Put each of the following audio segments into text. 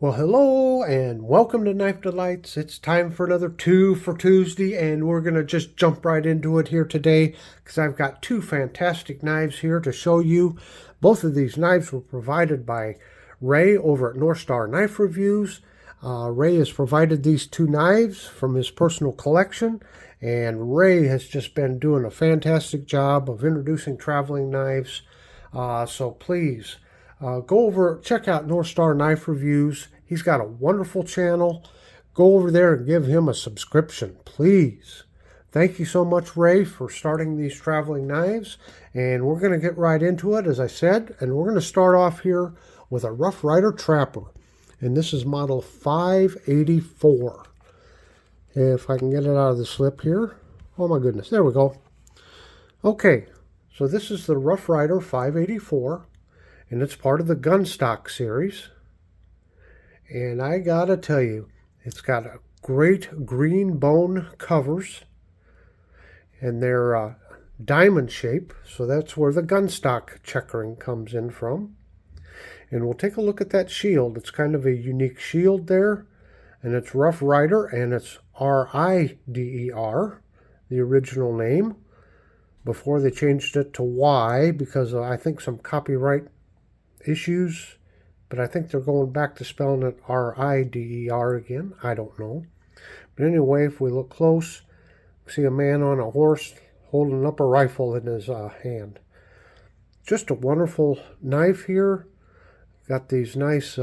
Well, hello and welcome to Knife Delights. It's time for another Two for Tuesday, and we're going to just jump right into it here today because I've got two fantastic knives here to show you. Both of these knives were provided by Ray over at North Star Knife Reviews. Ray has provided these two knives from his personal collection, and Ray has just been doing a fantastic job of introducing traveling knives. So please go over, check out North Star Knife Reviews. He's got a wonderful channel. Go over there and give him a subscription, please. Thank you so much, Ray, for starting these traveling knives. And we're going to get right into it, as I said. And we're going to start off here with a Rough Rider Trapper. And this is model 584. If I can get it out of the slip here. Oh my goodness, there we go. Okay, so this is the Rough Rider 584. And it's part of the Gunstock series. And I gotta tell you, it's got a great green bone covers, and they're diamond shape, so that's where the Gunstock checkering comes in from. And we'll take a look at that shield. It's kind of a unique shield there, and it's Rough Rider, and it's R-I-D-E-R, the original name, before they changed it to Y because of, I think, some copyright issues, but I think they're going back to spelling it R-I-D-E-R again. I don't know. But anyway, if we look close, we see a man on a horse holding up a rifle in his hand. Just a wonderful knife here. Got these nice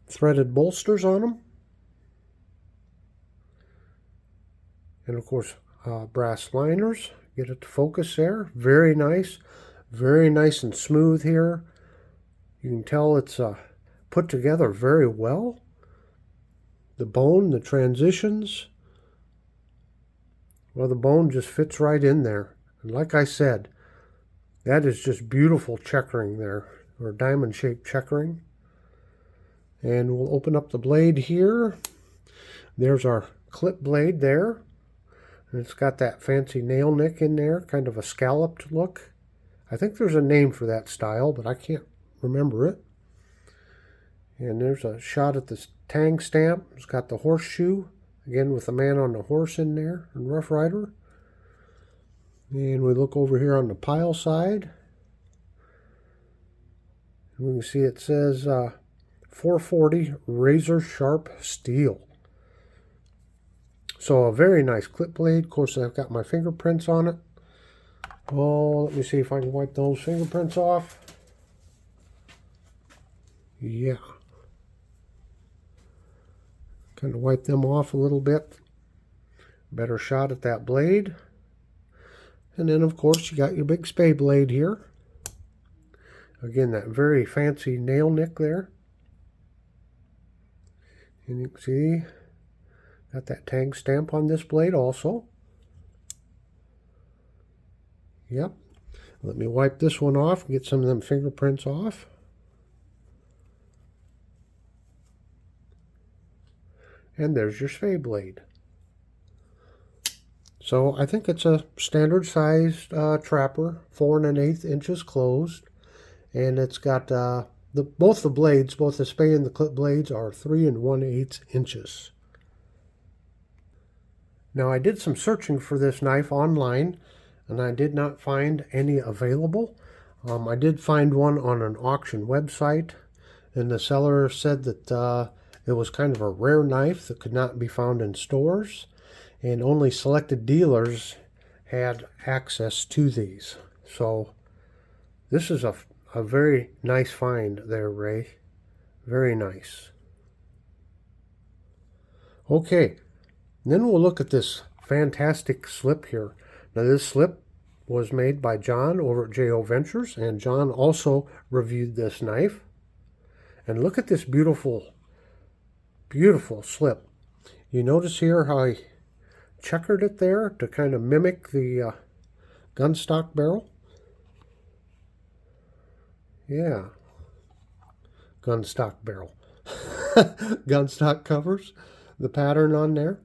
threaded bolsters on them. And of course, brass liners. Get it to focus there. Very nice. Very nice and smooth here. You can tell it's put together very well. The bone, the transitions, well, the bone just fits right in there. And like I said, that is just beautiful checkering there, or diamond-shaped checkering. And we'll open up the blade here. There's our clip blade there. And it's got that fancy nail nick in there, kind of a scalloped look. I think there's a name for that style, but I can't remember it. And there's a shot at the tang stamp. It's got the horseshoe, again with the man on the horse in there, and Rough Rider. And we look over here on the pile side. And we can see it says 440 razor sharp steel. So a very nice clip blade. Of course, I've got my fingerprints on it. Oh, let me see if I can wipe those fingerprints off. Yeah. Kind of wipe them off a little bit. Better shot at that blade. And then, of course, you got your big spade blade here. Again, that very fancy nail nick there. And you can see, got that tag stamp on this blade also. Yep. Let me wipe this one off and get some of them fingerprints off. And there's your spade blade. So I think it's a standard sized trapper, 4 1/8 inches closed. And it's got both the blades, both the spade and the clip blades, are 3 1/8 inches. Now I did some searching for this knife online, and I did not find any available. I did find one on an auction website, and the seller said that it was kind of a rare knife that could not be found in stores, and only selected dealers had access to these. So this is a very nice find there, Ray. Very nice. Okay, then we'll look at this fantastic slip here. Now this slip was made by John over at J.O. Ventures, and John also reviewed this knife. And look at this beautiful, beautiful slip. You notice here how I checkered it there to kind of mimic the gunstock barrel? Yeah, gunstock barrel. Gunstock covers, the pattern on there.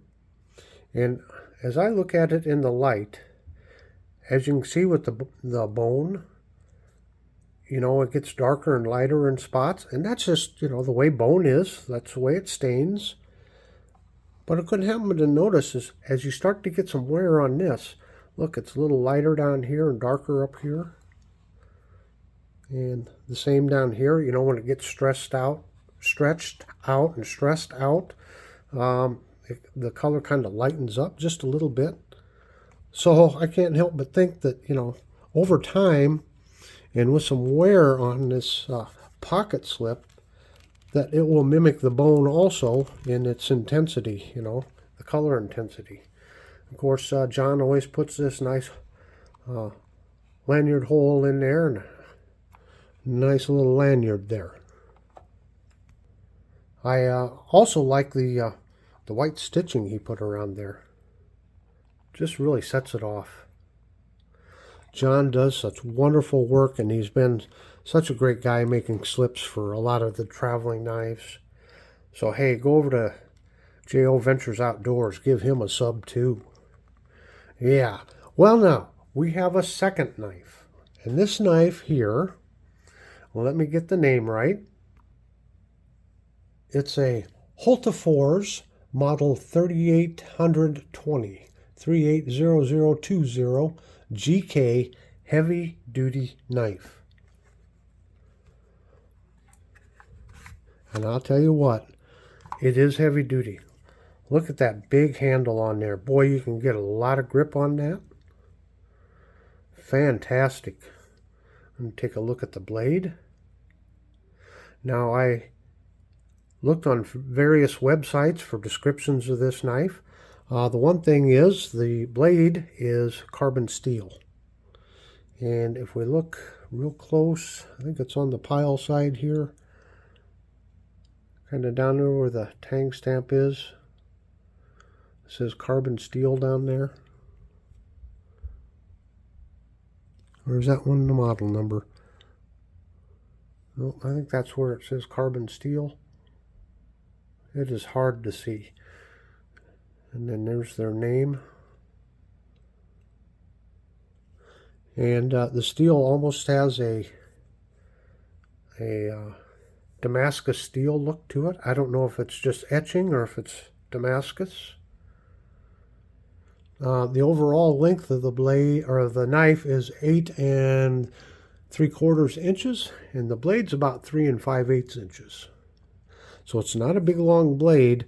And as I look at it in the light, as you can see with the bone, you know, it gets darker and lighter in spots, and that's just, you know, the way bone is. That's the way it stains. But I couldn't help but to notice is as you start to get some wear on this, look, it's a little lighter down here and darker up here. And the same down here, you know, when it gets stretched out and stressed out, the color kind of lightens up just a little bit. So I can't help but think that, you know, over time and with some wear on this pocket slip, that it will mimic the bone also in its intensity, you know, the color intensity. Of course, John always puts this nice lanyard hole in there and a nice little lanyard there. I also like the white stitching he put around there. Just really sets it off. John does such wonderful work, and he's been such a great guy making slips for a lot of the traveling knives. So hey, go over to J.O. Ventures Outdoors. Give him a sub too. Yeah. Well, now, we have a second knife. And this knife here, well, let me get the name right. It's a Hultafors model 3820, 380020 GK heavy duty knife. And I'll tell you what, it is heavy duty. Look at that big handle on there. Boy, you can get a lot of grip on that. Fantastic. Let me take a look at the blade. Now, I looked on various websites for descriptions of this knife. The one thing is the blade is carbon steel. And if we look real close, I think it's on the pile side here, kind of down there where the tang stamp is. It says carbon steel down there. Or is that one the model number? No, I think that's where it says carbon steel. It is hard to see. And then there's their name. And the steel almost has a Damascus steel look to it. I don't know if it's just etching or if it's Damascus. The overall length of the blade or the knife is 8 3/4 inches, and the blade's about 3 5/8 inches. So it's not a big long blade,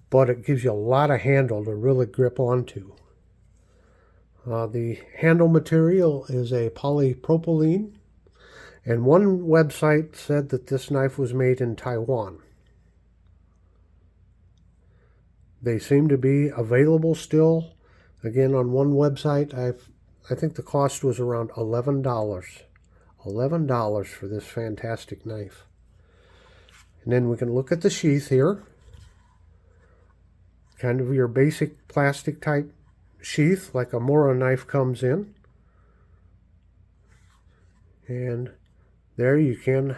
but it gives you a lot of handle to really grip onto. The handle material is a polypropylene, and one website said that this knife was made in Taiwan. They seem to be available still. Again, on one website, I think the cost was around $11. $11 for this fantastic knife. And then we can look at the sheath here. Kind of your basic plastic type sheath like a Mora knife comes in. And there you can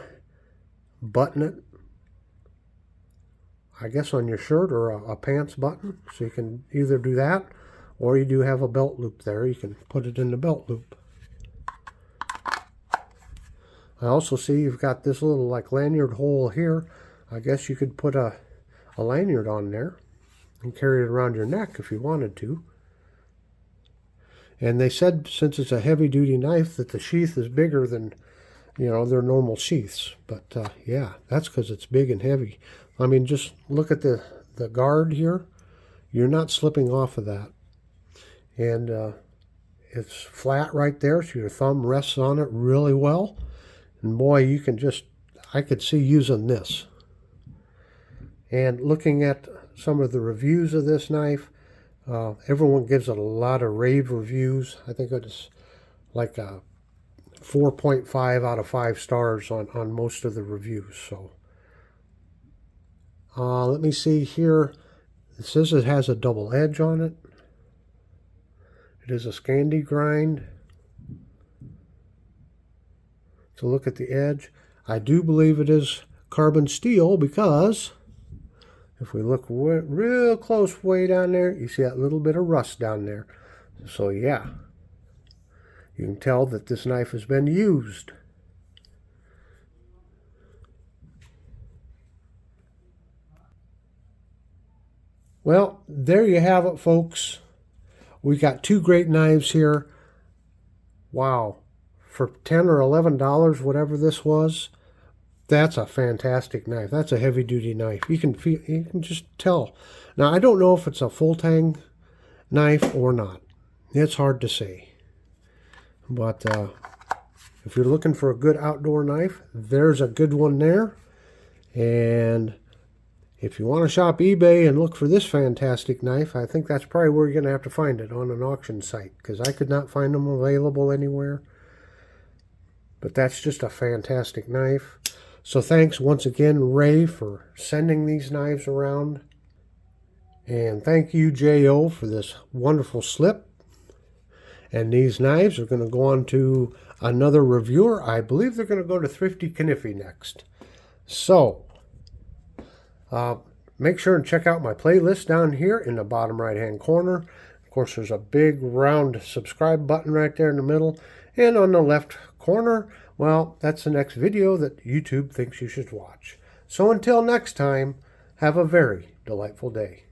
button it, I guess on your shirt or a pants button. So you can either do that or you do have a belt loop there. You can put it in the belt loop. I also see you've got this little like lanyard hole here. I guess you could put a lanyard on there and carry it around your neck if you wanted to. And they said since it's a heavy duty knife that the sheath is bigger than, you know, their normal sheaths. But yeah, that's because it's big and heavy. I mean, just look at the guard here. You're not slipping off of that. And it's flat right there, so your thumb rests on it really well. And boy, you can just, I could see using this. And looking at some of the reviews of this knife, everyone gives it a lot of rave reviews. I think it's like a 4.5 out of 5 stars on most of the reviews. So let me see here. It says it has a double edge on it. It is a Scandi grind. So look at the edge. I do believe it is carbon steel because if we look real close way down there, you see that little bit of rust down there. So yeah, you can tell that this knife has been used. Well, there you have it, folks. We got two great knives here. Wow. For $10 or $11, whatever this was, that's a fantastic knife. That's a heavy duty knife. You can just tell. Now, I don't know if it's a full tang knife or not. It's hard to say. But if you're looking for a good outdoor knife, there's a good one there. And if you want to shop eBay and look for this fantastic knife, I think that's probably where you're going to have to find it, on an auction site, because I could not find them available anywhere. But that's just a fantastic knife. So thanks once again, Ray, for sending these knives around. And thank you, J.O., for this wonderful slip. And these knives are going to go on to another reviewer. I believe they're going to go to Thrifty Kniffy next. So, make sure and check out my playlist down here in the bottom right-hand corner. Of course, there's a big round subscribe button right there in the middle. And on the left corner, well, that's the next video that YouTube thinks you should watch. So until next time, have a very delightful day.